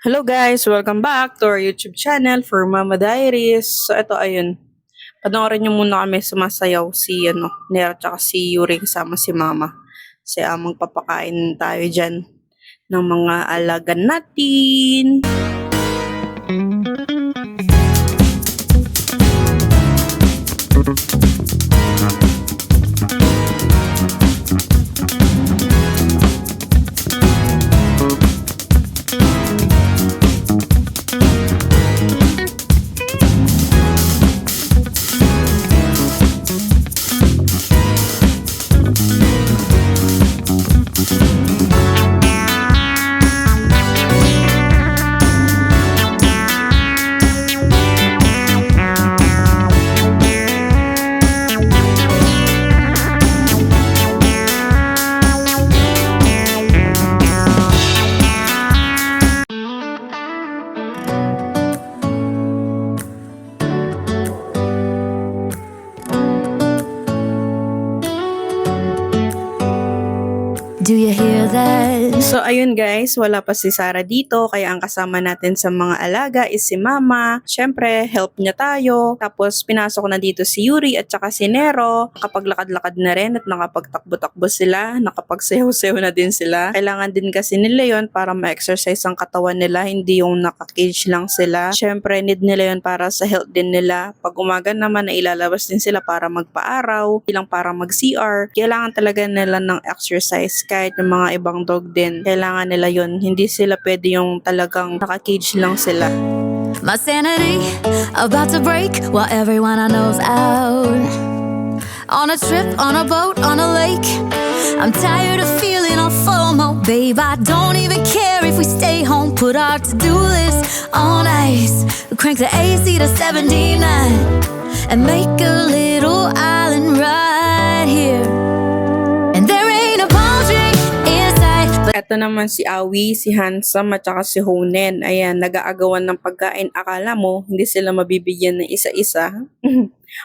Hello guys! Welcome back to our YouTube channel for Mama Diaries. So ito ayun, panoorin nyo muna kami sumasayaw si Nero tsaka si Yuri kasama si Mama. Kasi magpapakain tayo dyan ng mga alaga natin. Do you hear that? So ayun guys, wala pa si Sarah dito kaya ang kasama natin sa mga alaga is si Mama. Syempre, help niya tayo. Tapos pinasok na dito si Yuri at saka si Nero. Nakapaglakad-lakad na rin at nakapagtakbo-takbo sila. Nakapagsayaw-sayaw na din sila. Kailangan din kasi nila yon para ma-exercise ang katawan nila. Hindi yung naka-cage lang sila. Syempre, need nila yon para sa health din nila. Pag umaga naman na ilalabas din sila para magpa-araw. Hindi lang para mag-CR. Kailangan talaga nila ng exercise. Kahit yung mga ibang dog din, kailangan nila yun. Hindi sila pwede yung talagang naka-cage lang sila. My sanity about to break while everyone I know's out. On a trip, on a boat, on a lake. I'm tired of feeling all FOMO, babe. I don't even care if we stay home. Put our to-do list on ice. Crank the AC to 79 and make a little island right here. And there ain't a palm tree inside. Ito naman si Awi, si Handsome at saka si Honen. Ayan, nag-aagawan ng pagkain. Akala mo, hindi sila mabibigyan ng isa-isa.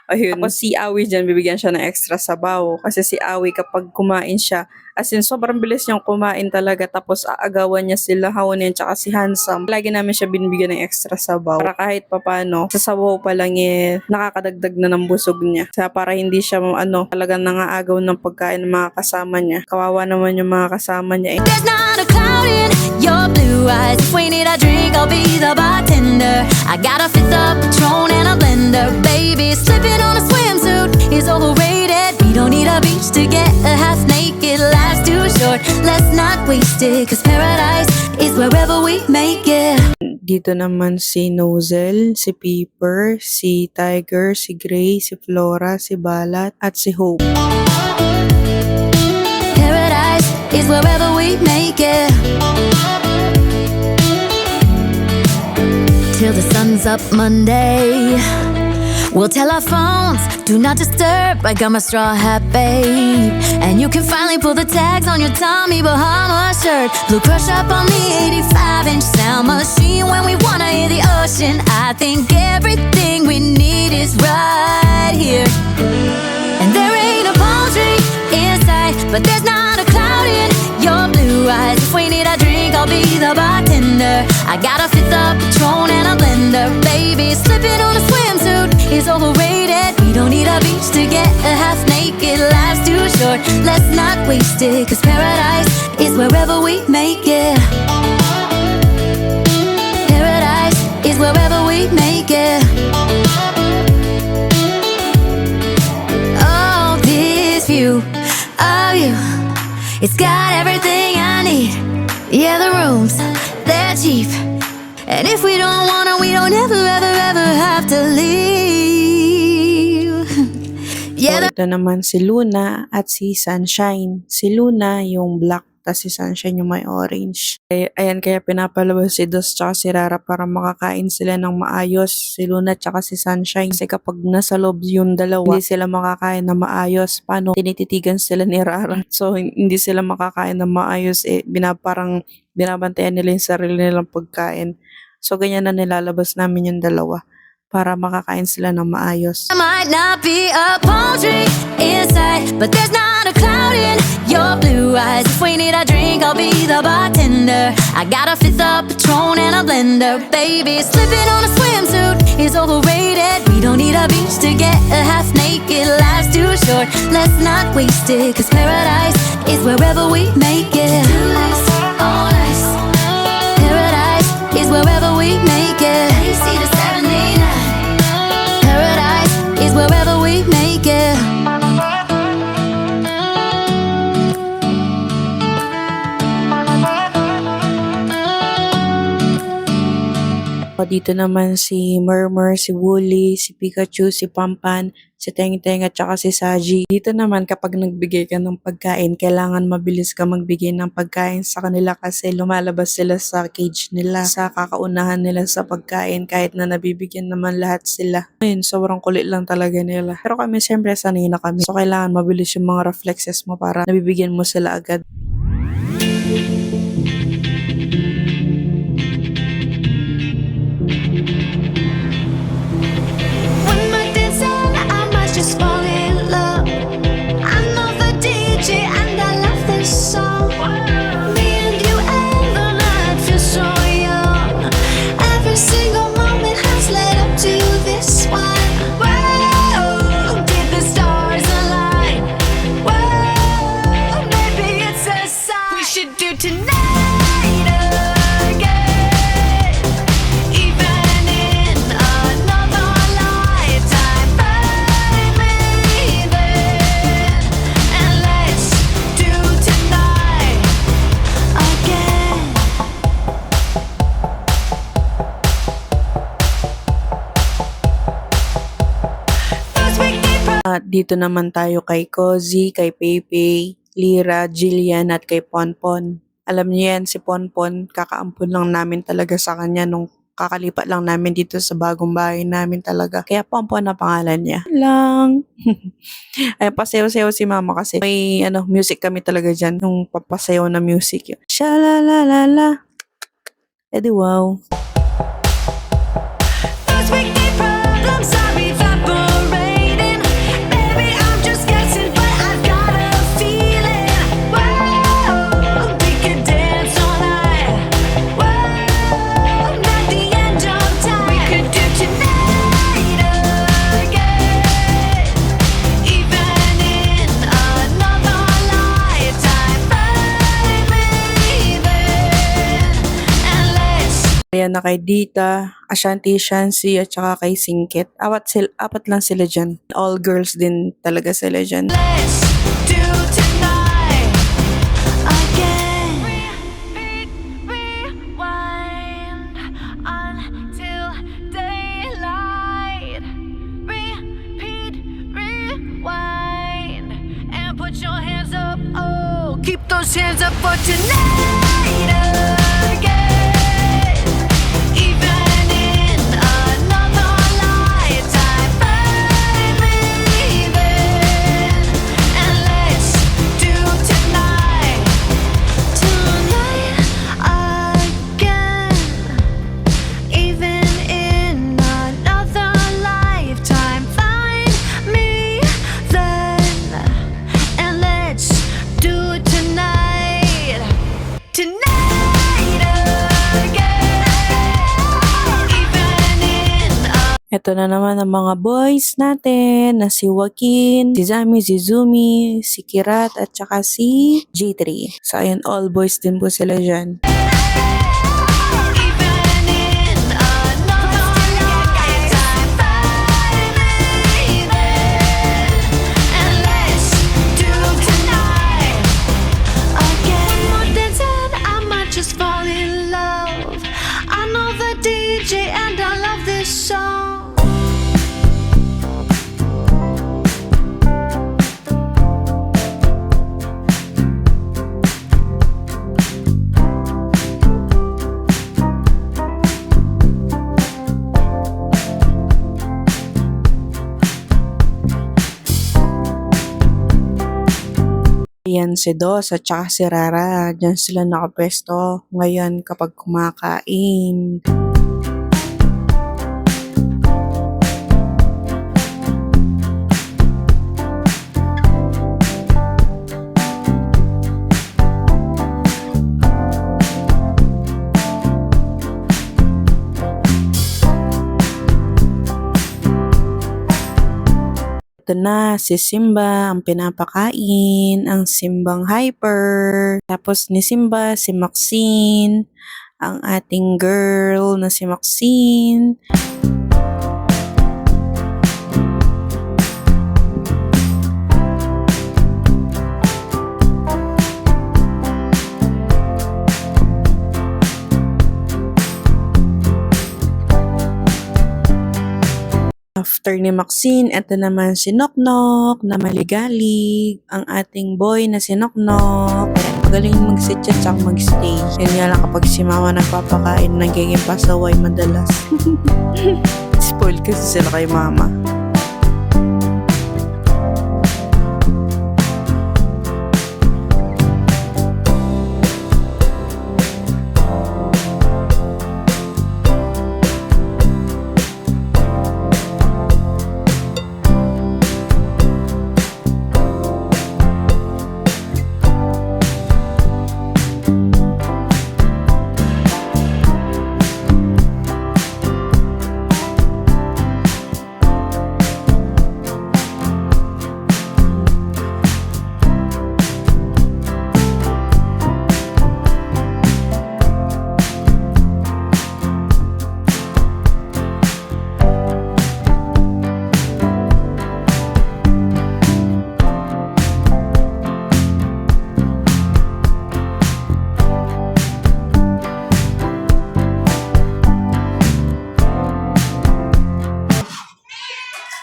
Ayun. Tapos si Awi dyan, bibigyan siya ng extra sabaw. Kasi si Awi kapag kumain siya, as in sobrang bilis niyang kumain talaga. Tapos aagawan niya sila, Honen tsaka si Handsome. Lagi namin siya binibigyan ng extra sabaw. Para kahit papano, sa sabaw pa lang nakakadagdag na ng busog niya. Para hindi siya talagang nangaagaw ng pagkain ng mga kasama niya. Kawawa naman yung mga kasama niya. There's not a cloud in your blue eyes. If we need a drink, I'll be the bartender. I got a fifth of Patron and a blender. Baby, slipping on a swimsuit is overrated. We don't need a beach to get a half naked. Life's too short, let's not waste it. Cause paradise is wherever we make it. Dito naman si Nozel, si Peeper, si Tiger, si Gray, si Flora, si Balat, at si Hope. Paradise is wherever we make it. Till the sun's up Monday. We'll tell our phones, do not disturb. I got my straw hat, babe. And you can finally pull the tags on your Tommy Bahama shirt. Blue crush up on the 85-inch sound machine. When we wanna hear the ocean, I think everything we need is right here. And there ain't a palm tree in sight, but there's not a cloud in your blue eyes. If we need a drink, I'll be the bartender. I got a fifth of Patron and a blender. Baby, slipping on a swimsuit is overrated. We don't need a beach to get a half naked. Life's too short, let's not waste it. Cause paradise is wherever we make it. Paradise is wherever we make it. Oh, this view of you, it's got everything I need. Yeah, the rooms, they're cheap. And if we don't wanna, we don't ever, ever, ever have to leave. Yeah, Ito naman si Luna at si Sunshine. Si Luna yung black, tapos si Sunshine yung may orange. Ayan, kaya pinapalabas si Dos tsaka si Rara para makakain sila ng maayos. Si Luna tsaka si Sunshine. Kasi kapag nasa loob yung dalawa, hindi sila makakain ng maayos. Paano? Tinititigan sila ni Rara. So, hindi sila makakain ng maayos. Parang binabantayan nila yung sarili nilang pagkain. So, ganyan na nilalabas namin yung dalawa. para makakain sila ng maayos. There might not be a palm tree inside, but there's not a cloud in your blue eyes. If we need a drink, I'll be the bartender. I got a fifth of Patron and a blender. Baby, slipping on a swimsuit is overrated. We don't need a beach to get a half naked. Life's too short, let's not waste it. Cause paradise is wherever we make it. Ice on ice. Paradise is wherever we make it. AC to 79. Paradise is wherever we make it. O, dito naman si Murmur, si Woolly, si Pikachu, si Pampan, si Teng-Teng at saka si Saji. Dito naman kapag nagbigay ka ng pagkain, kailangan mabilis ka magbigay ng pagkain sa kanila kasi lumalabas sila sa cage nila, sa kakaunahan nila sa pagkain kahit na nabibigyan naman lahat sila. Ayun, sobrang kulit lang talaga nila. Pero kami siyempre sanay na kami. So kailangan mabilis yung mga reflexes mo para nabibigyan mo sila agad. When my days end, I might just fall in love. I know the DJ and I love this song. Me and you and the night feels so young. Every single moment has led up to this one. Whoa, did the stars align? Whoa, maybe it's a sign. We should do tonight again. Even in another lifetime, find me then. And let's do tonight again. First we keep At dito naman tayo kay Cozy, kay Pepe, Lira, Jillian at kay Ponpon. Alam niyo yan, si Ponpon, kakaampon lang namin talaga sa kanya nung kakalipat lang namin dito sa bagong bahay namin talaga. Kaya Ponpon na pangalan niya. Lang. Ay, pasayaw-sayaw si mama kasi may music kami talaga dyan. Yung papasayaw na music. Sha-la-la-la-la. Edi wow. First we keep problems are evaporating. Baby, I'm just guessing, but I've got a feeling. Whoa, we could dance all night. Whoa, not the end of time. We could do tonight again. Even in another lifetime, find me then. And let's Ayan na kay Dita, Ashanti, Shansi, at saka kay Singkit. Apat lang sila dyan. All girls din talaga sila dyan. Let's do tonight again. Rewind until daylight. Repeat, rewind, and put your hands up. Oh, keep those hands up for tonight again. Even in another lifetime, find me then. And let's do tonight again. Even in another lifetime, find me then. And let's do tonight again. Even in Ito na naman ang mga boys natin na si Joaquin, si Zami, si Zumi, si Kirat, at saka si G3. So ayun, all boys din po sila dyan. Even in another lifetime, find me then. And let's do tonight again. One more dance and I might just fall in love. I know the DJ and I love this song. Ayan si Dos at saka si Rara. Diyan sila nakapwesto ngayon kapag kumakain. eto na, si Simba ang pinapakain, ang Simbang hyper. Tapos ni Simba, si Maxine, ang ating girl na si Maxine. After ni Maxine, eto naman si Noknok na maligalig, ang ating boy na si Noknok. Ayan, magaling mag-sit at saka mag-stay. Yun nga lang kapag si mama nagpapakain, nagiging pasaway madalas. Spoil kasi sila kay mama.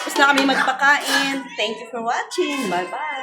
Tapos na kami magpakain. Thank you for watching. Bye-bye!